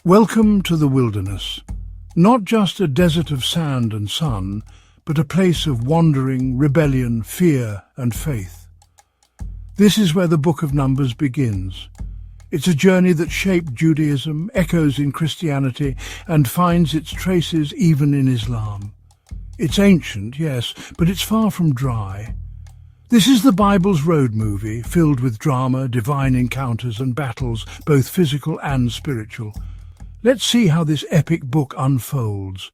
Welcome to the wilderness. Not just a desert of sand and sun, but a place of wandering, rebellion, fear and faith. This is where the book of Numbers begins. It's a journey that shaped Judaism, echoes in Christianity, and finds its traces even in Islam. It's ancient, yes, but it's far from dry. This is the Bible's road movie, filled with drama, divine encounters and battles, both physical and spiritual. Let's see how this epic book unfolds.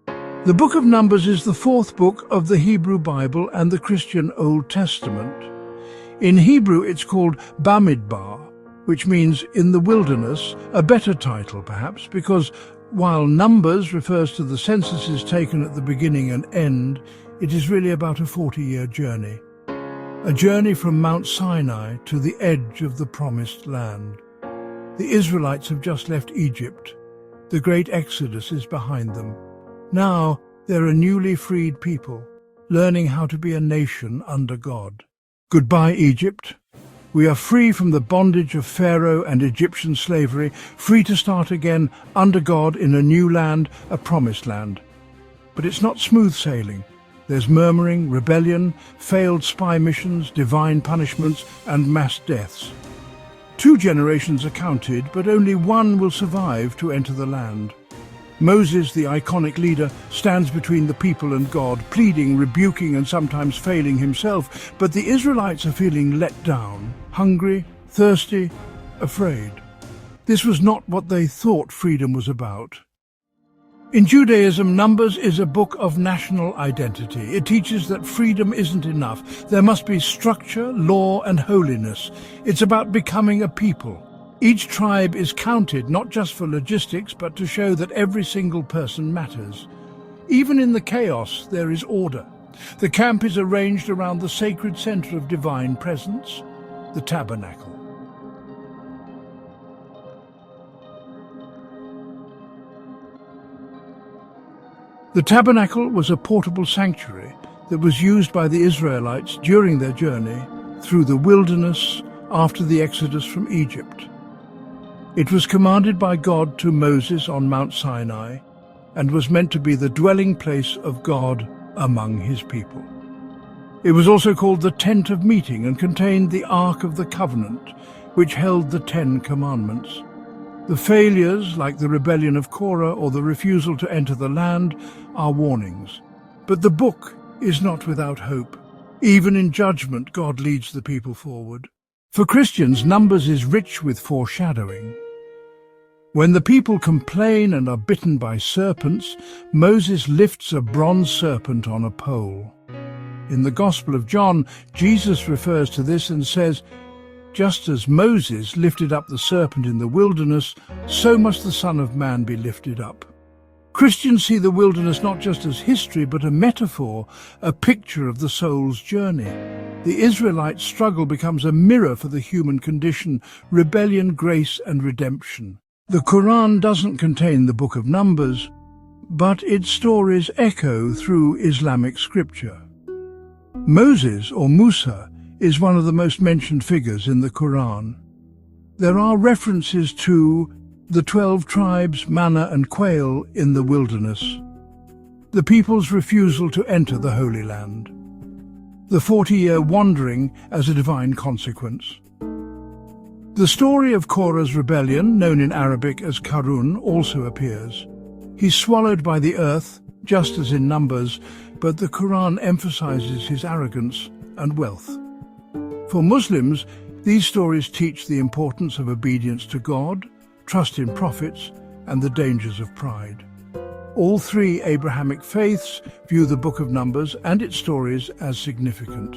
The book of Numbers is the fourth book of the Hebrew Bible and the Christian Old Testament. In Hebrew it's called Bamidbar, which means in the wilderness, a better title perhaps, because while Numbers refers to the censuses taken at the beginning and end, it is really about a 40-year journey. A journey from Mount Sinai to the edge of the Promised Land. The Israelites have just left Egypt. The great Exodus is behind them. Now they're a newly freed people, learning how to be a nation under God. Goodbye, Egypt. We are free from the bondage of Pharaoh and Egyptian slavery, free to start again under God in a new land, a promised land. But it's not smooth sailing. There's murmuring, rebellion, failed spy missions, divine punishments, and mass deaths. 2 generations are counted, but only one will survive to enter the land. Moses, the iconic leader, stands between the people and God, pleading, rebuking, and sometimes failing himself. But the Israelites are feeling let down, hungry, thirsty, afraid. This was not what they thought freedom was about. In Judaism, Numbers is a book of national identity. It teaches that freedom isn't enough. There must be structure, law, and holiness. It's about becoming a people. Each tribe is counted not just for logistics, but to show that every single person matters. Even in the chaos, there is order. The camp is arranged around the sacred center of divine presence, the tabernacle. The tabernacle was a portable sanctuary that was used by the Israelites during their journey through the wilderness after the Exodus from Egypt. It was commanded by God to Moses on Mount Sinai and was meant to be the dwelling place of God among his people. It was also called the Tent of Meeting and contained the Ark of the Covenant, which held the 10 Commandments. The failures, like the rebellion of Korah or the refusal to enter the land, are warnings. But the book is not without hope. Even in judgment, God leads the people forward. For Christians, Numbers is rich with foreshadowing. When the people complain and are bitten by serpents, Moses lifts a bronze serpent on a pole. In the Gospel of John, Jesus refers to this and says, "Just as Moses lifted up the serpent in the wilderness, so must the Son of Man be lifted up." Christians see the wilderness not just as history, but a metaphor, a picture of the soul's journey. The Israelite struggle becomes a mirror for the human condition, rebellion, grace, and redemption. The Quran doesn't contain the book of Numbers, but its stories echo through Islamic scripture. Moses, or Musa, is one of the most mentioned figures in the Quran. There are references to the 12 tribes, manna and quail in the wilderness, the people's refusal to enter the Holy Land, the 40-year wandering as a divine consequence. The story of Korah's rebellion, known in Arabic as Karun, also appears. He's swallowed by the earth, just as in Numbers, but the Quran emphasizes his arrogance and wealth. For Muslims, these stories teach the importance of obedience to God, trust in prophets, and the dangers of pride. All 3 Abrahamic faiths view the book of Numbers and its stories as significant.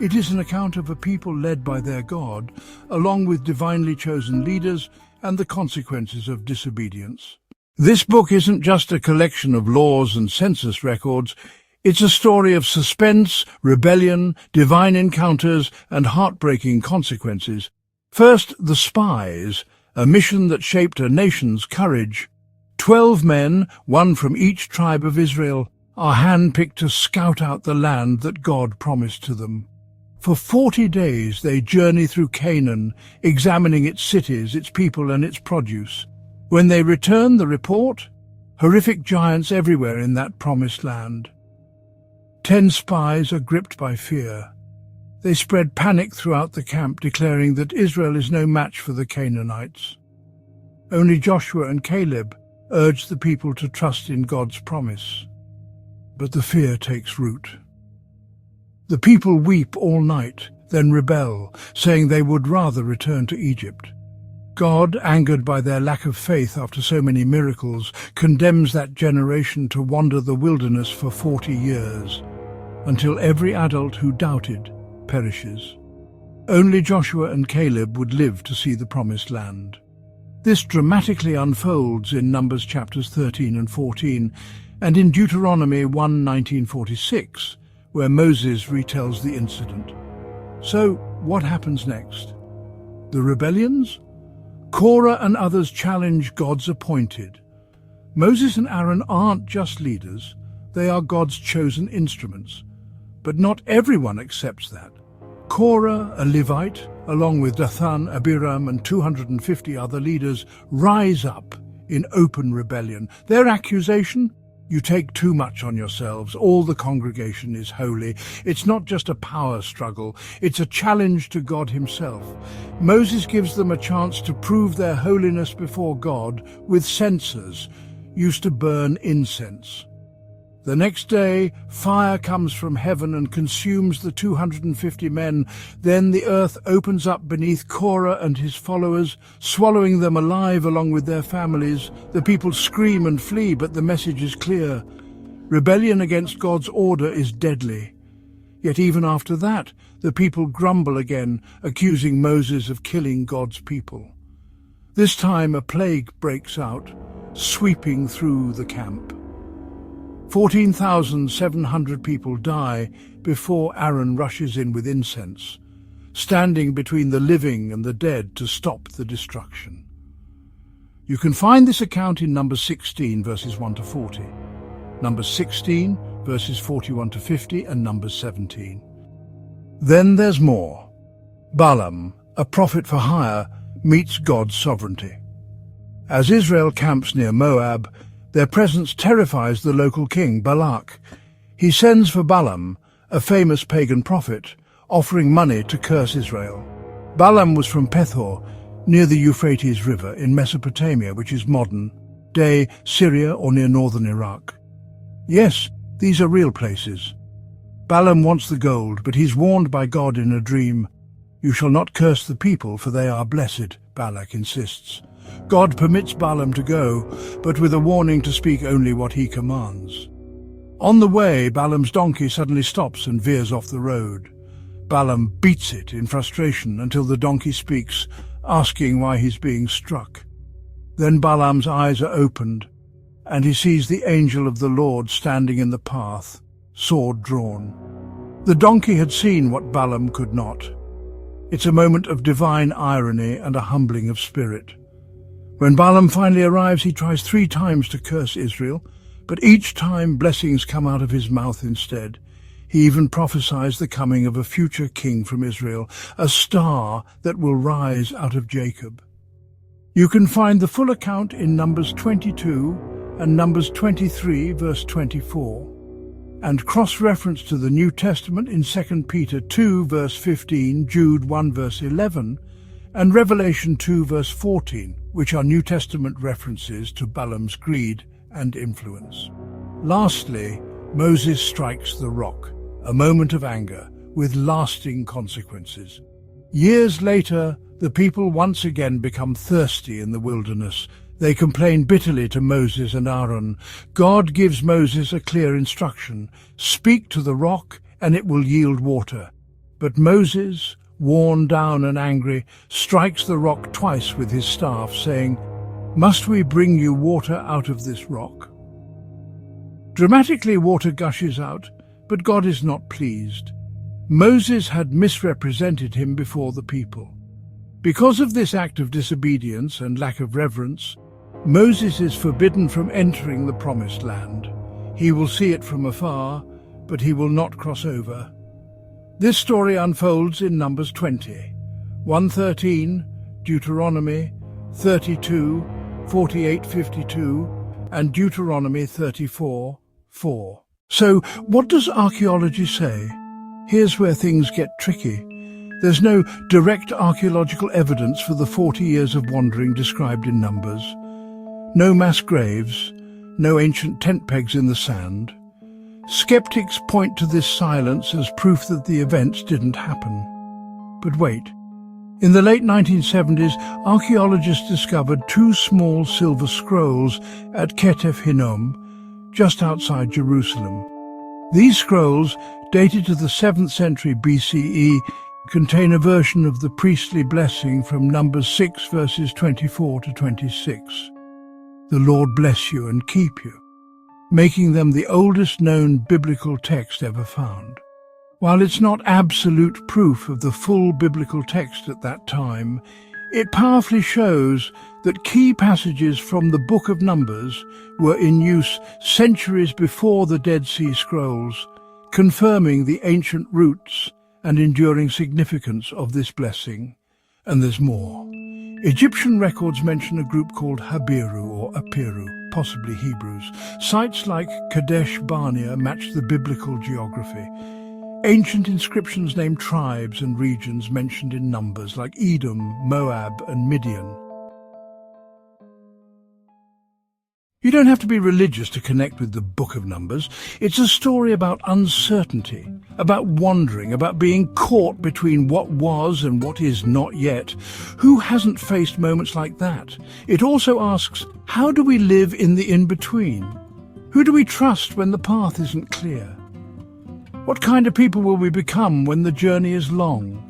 It is an account of a people led by their God, along with divinely chosen leaders and the consequences of disobedience. This book isn't just a collection of laws and census records. It's a story of suspense, rebellion, divine encounters, and heartbreaking consequences. First, the Spies, a mission that shaped a nation's courage. 12 men, one from each tribe of Israel, are handpicked to scout out the land that God promised to them. For 40 days they journey through Canaan, examining its cities, its people and its produce. When they return the report, horrific giants everywhere in that promised land. 10 spies are gripped by fear. They spread panic throughout the camp, declaring that Israel is no match for the Canaanites. Only Joshua and Caleb urge the people to trust in God's promise. But the fear takes root. The people weep all night, then rebel, saying they would rather return to Egypt. God, angered by their lack of faith after so many miracles, condemns that generation to wander the wilderness for 40 years, until every adult who doubted perishes. Only Joshua and Caleb would live to see the promised land. This dramatically unfolds in Numbers chapters 13 and 14, and in Deuteronomy 1:19-46, where Moses retells the incident. So, what happens next? The rebellions? Korah and others challenge God's appointed. Moses and Aaron aren't just leaders, they are God's chosen instruments. But not everyone accepts that. Korah, a Levite, along with Dathan, Abiram, and 250 other leaders, rise up in open rebellion. Their accusation? You take too much on yourselves. All the congregation is holy. It's not just a power struggle. It's a challenge to God himself. Moses gives them a chance to prove their holiness before God with censers, used to burn incense. The next day, fire comes from heaven and consumes the 250 men. Then the earth opens up beneath Korah and his followers, swallowing them alive along with their families. The people scream and flee, but the message is clear. Rebellion against God's order is deadly. Yet even after that, the people grumble again, accusing Moses of killing God's people. This time a plague breaks out, sweeping through the camp. 14,700 people die before Aaron rushes in with incense, standing between the living and the dead to stop the destruction. You can find this account in Numbers 16, verses 1-40, Numbers 16, verses 41-50, and Numbers 17. Then there's more. Balaam, a prophet for hire, meets God's sovereignty. As Israel camps near Moab, their presence terrifies the local king, Balak. He sends for Balaam, a famous pagan prophet, offering money to curse Israel. Balaam was from Pethor, near the Euphrates River in Mesopotamia, which is modern-day Syria or near northern Iraq. Yes, these are real places. Balaam wants the gold, but he's warned by God in a dream. "You shall not curse the people, for they are blessed," Balak insists. God permits Balaam to go, but with a warning to speak only what he commands. On the way, Balaam's donkey suddenly stops and veers off the road. Balaam beats it in frustration until the donkey speaks, asking why he's being struck. Then Balaam's eyes are opened, and he sees the angel of the Lord standing in the path, sword drawn. The donkey had seen what Balaam could not. It's a moment of divine irony and a humbling of spirit. When Balaam finally arrives, he tries 3 times to curse Israel, but each time blessings come out of his mouth instead. He even prophesies the coming of a future king from Israel, a star that will rise out of Jacob. You can find the full account in Numbers 22 and Numbers 23, verse 24, and cross-reference to the New Testament in 2 Peter 2, verse 15, Jude 1, verse 11, and Revelation 2, verse 14, which are New Testament references to Balaam's greed and influence. Lastly, Moses strikes the rock, a moment of anger with lasting consequences. Years later, the people once again become thirsty in the wilderness. They complain bitterly to Moses and Aaron. God gives Moses a clear instruction: speak to the rock and it will yield water. But Moses, worn down and angry, strikes the rock twice with his staff, saying, "Must we bring you water out of this rock?" Dramatically, water gushes out, but God is not pleased. Moses had misrepresented him before the people. Because of this act of disobedience and lack of reverence, Moses is forbidden from entering the promised land. He will see it from afar, but he will not cross over. This story unfolds in Numbers 20, 1:13, Deuteronomy 32, 48:52, and Deuteronomy 34:4. So, what does archaeology say? Here's where things get tricky. There's no direct archaeological evidence for the 40 years of wandering described in Numbers. No mass graves, no ancient tent pegs in the sand. Skeptics point to this silence as proof that the events didn't happen. But wait. In the late 1970s, archaeologists discovered 2 small silver scrolls at Ketef Hinnom, just outside Jerusalem. These scrolls, dated to the 7th century BCE, contain a version of the priestly blessing from Numbers 6 verses 24 to 26. The Lord bless you and keep you, making them the oldest known biblical text ever found. While it's not absolute proof of the full biblical text at that time, it powerfully shows that key passages from the Book of Numbers were in use centuries before the Dead Sea Scrolls, confirming the ancient roots and enduring significance of this blessing. And there's more. Egyptian records mention a group called Habiru or Apiru, possibly Hebrews. Sites like Kadesh Barnea match the biblical geography. Ancient inscriptions name tribes and regions mentioned in Numbers like Edom, Moab and Midian. You don't have to be religious to connect with the Book of Numbers. It's a story about uncertainty, about wandering, about being caught between what was and what is not yet. Who hasn't faced moments like that? It also asks, how do we live in the in-between? Who do we trust when the path isn't clear? What kind of people will we become when the journey is long?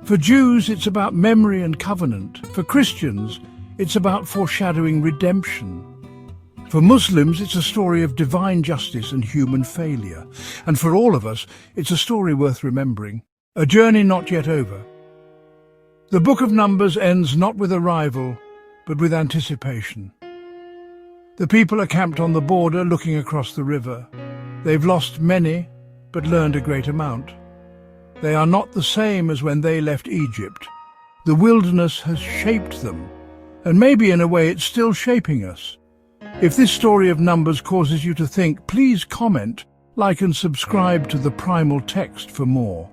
For Jews, it's about memory and covenant. For Christians, it's about foreshadowing redemption. For Muslims, it's a story of divine justice and human failure. And for all of us, it's a story worth remembering. A journey not yet over. The Book of Numbers ends not with arrival, but with anticipation. The people are camped on the border looking across the river. They've lost many, but learned a great amount. They are not the same as when they left Egypt. The wilderness has shaped them, and maybe in a way it's still shaping us. If this story of Numbers causes you to think, please comment, like and subscribe to the Primal Text for more.